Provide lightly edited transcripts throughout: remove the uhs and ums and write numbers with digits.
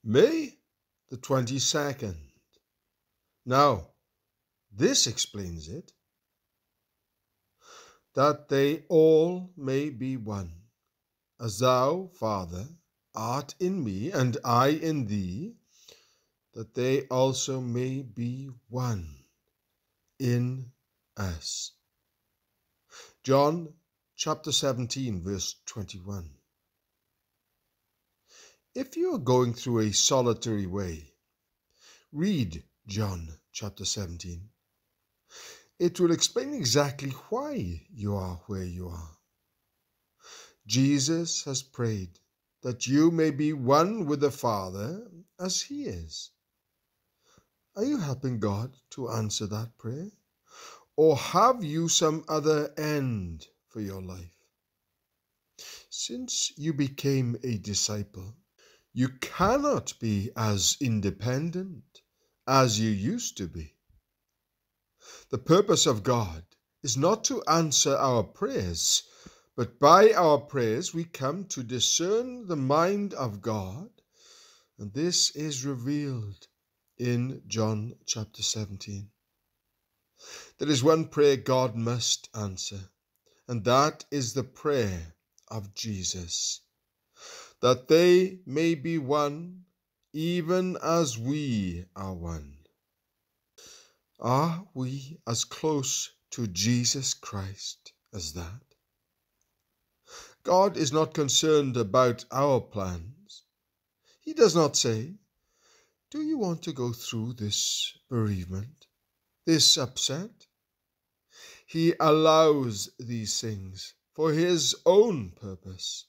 May the 22nd. Now, this explains it. That they all may be one, as thou, Father, art in me, and I in thee, that they also may be one in us. John chapter 17, verse 21. If you are going through a solitary way, read John chapter 17. It will explain exactly why you are where you are. Jesus has prayed that you may be one with the Father as he is. Are you helping God to answer that prayer? Or have you some other end for your life? Since you became a disciple, you cannot be as independent as you used to be. The purpose of God is not to answer our prayers, but by our prayers we come to discern the mind of God, and this is revealed in John chapter 17. There is one prayer God must answer, and that is the prayer of Jesus, that they may be one, even as we are one. Are we as close to Jesus Christ as that? God is not concerned about our plans. He does not say, "Do you want to go through this bereavement, this upset?" He allows these things for his own purpose.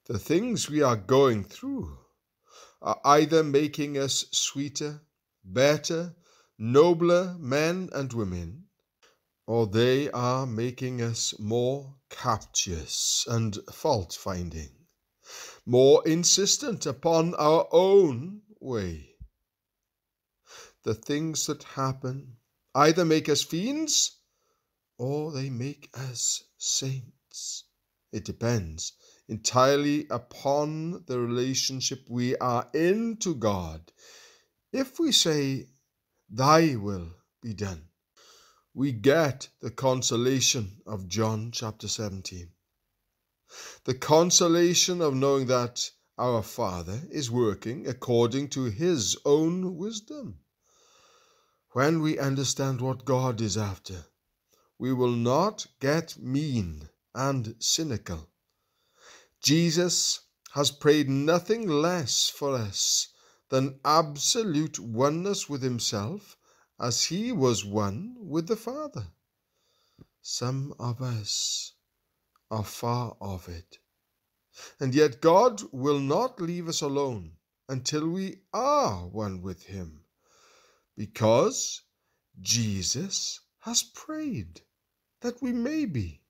The things we are going through are either making us sweeter, better, nobler men and women, or they are making us more captious and fault-finding, more insistent upon our own way. The things that happen either make us fiends or they make us saints. It depends entirely upon the relationship we are in to God. If we say, "Thy will be done," we get the consolation of John chapter 17. The consolation of knowing that our Father is working according to his own wisdom. When we understand what God is after, we will not get mean and cynical. Jesus has prayed nothing less for us than absolute oneness with himself as he was one with the Father. Some of us are far off it, and yet God will not leave us alone until we are one with him, because Jesus has prayed that we may be.